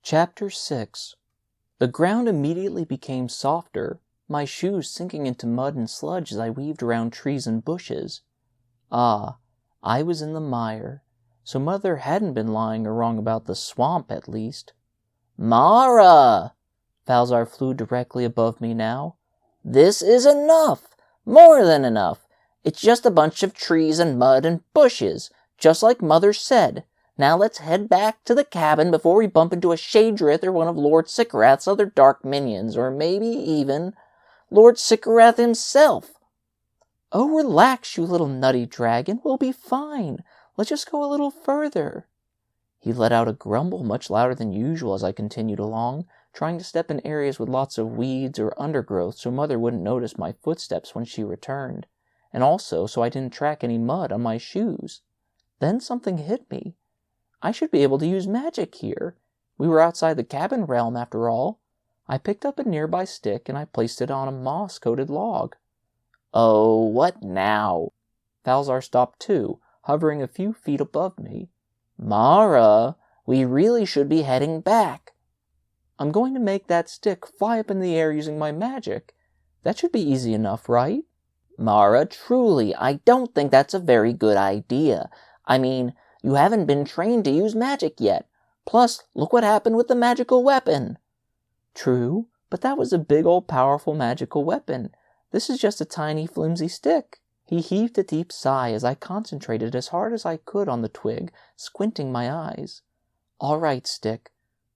Chapter 6. The ground immediately became softer, my shoes sinking into mud and sludge as I weaved around trees and bushes. Ah, I was in the mire, so Mother hadn't been lying or wrong about the swamp, at least. Mara! Falzar flew directly above me now. This is enough! More than enough! It's just a bunch of trees and mud and bushes, just like Mother said. Now let's head back to the cabin before we bump into a Shadrith or one of Lord Sycorath's other dark minions, or maybe even Lord Sycorath himself. Oh, relax, you little nutty dragon. We'll be fine. Let's just go a little further. He let out a grumble much louder than usual as I continued along, trying to step in areas with lots of weeds or undergrowth so Mother wouldn't notice my footsteps when she returned, and also so I didn't track any mud on my shoes. Then something hit me. I should be able to use magic here. We were outside the cabin realm, after all. I picked up a nearby stick and I placed it on a moss-coated log. Oh, what now? Falzar stopped too, hovering a few feet above me. Mara, we really should be heading back. I'm going to make that stick fly up in the air using my magic. That should be easy enough, right? Mara, truly, I don't think that's a very good idea. I mean, you haven't been trained to use magic yet. Plus, look what happened with the magical weapon. True, but that was a big old powerful magical weapon. This is just a tiny flimsy stick. He heaved a deep sigh as I concentrated as hard as I could on the twig, squinting my eyes. All right, stick.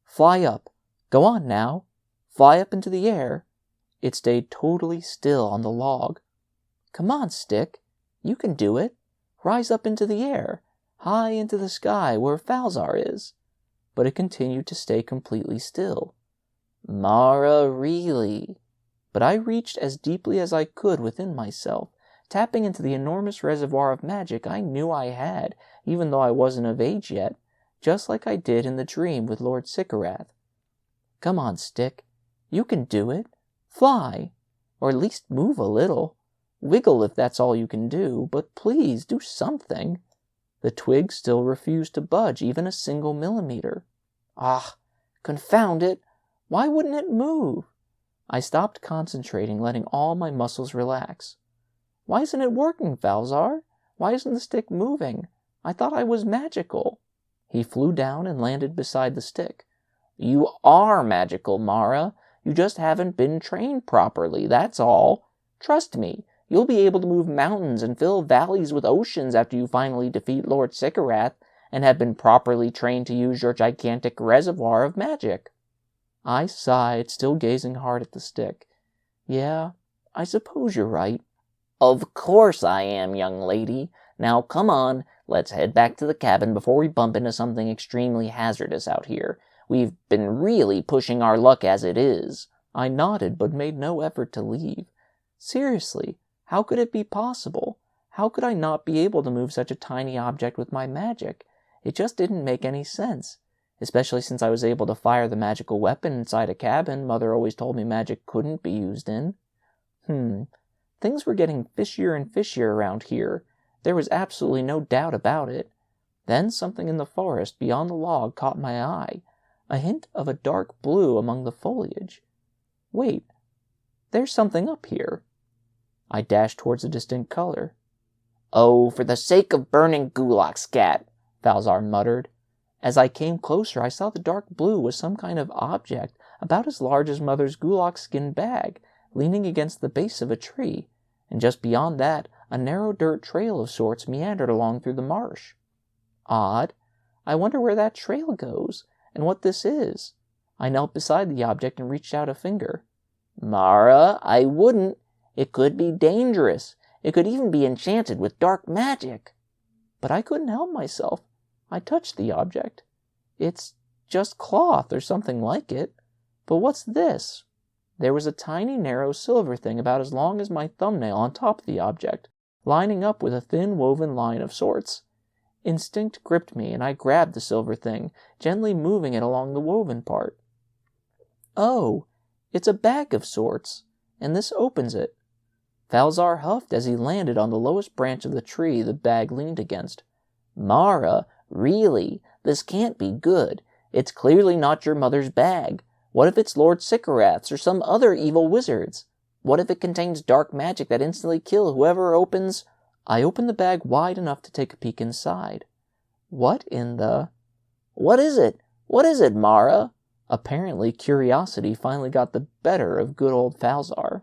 Fly up. Go on now. Fly up into the air. It stayed totally still on the log. Come on, stick. You can do it. Rise up into the air, high into the sky where Falzar is. But it continued to stay completely still. Mara, really? But I reached as deeply as I could within myself, tapping into the enormous reservoir of magic I knew I had, even though I wasn't of age yet, just like I did in the dream with Lord Sycorath. Come on, stick. You can do it. Fly. Or at least move a little. Wiggle if that's all you can do, but please do something. The twig still refused to budge even a single millimeter. Ah, confound it! Why wouldn't it move? I stopped concentrating, letting all my muscles relax. Why isn't it working, Falzar? Why isn't the stick moving? I thought I was magical. He flew down and landed beside the stick. You are magical, Mara. You just haven't been trained properly, that's all. Trust me. You'll be able to move mountains and fill valleys with oceans after you finally defeat Lord Sycorath and have been properly trained to use your gigantic reservoir of magic. I sighed, still gazing hard at the stick. Yeah, I suppose you're right. Of course I am, young lady. Now come on, let's head back to the cabin before we bump into something extremely hazardous out here. We've been really pushing our luck as it is. I nodded, but made no effort to leave. Seriously. How could it be possible? How could I not be able to move such a tiny object with my magic? It just didn't make any sense, especially since I was able to fire the magical weapon inside a cabin Mother always told me magic couldn't be used in. Things were getting fishier and fishier around here. There was absolutely no doubt about it. Then something in the forest beyond the log caught my eye, a hint of a dark blue among the foliage. Wait, there's something up here. I dashed towards a distinct color. Oh, for the sake of burning gulak scat, Falzar muttered. As I came closer, I saw the dark blue was some kind of object about as large as Mother's gulak skin bag, leaning against the base of a tree, and just beyond that, a narrow dirt trail of sorts meandered along through the marsh. Odd. I wonder where that trail goes, and what this is. I knelt beside the object and reached out a finger. Mara, I wouldn't. It could be dangerous. It could even be enchanted with dark magic. But I couldn't help myself. I touched the object. It's just cloth or something like it. But what's this? There was a tiny, narrow silver thing about as long as my thumbnail on top of the object, lining up with a thin woven line of sorts. Instinct gripped me, and I grabbed the silver thing, gently moving it along the woven part. Oh, it's a bag of sorts, and this opens it. Falzar huffed as he landed on the lowest branch of the tree the bag leaned against. Mara, really, this can't be good. It's clearly not your mother's bag. What if it's Lord Sycorath's or some other evil wizard's? What if it contains dark magic that instantly kills whoever opens... I opened the bag wide enough to take a peek inside. What in the... What is it? What is it, Mara? Apparently, curiosity finally got the better of good old Falzar.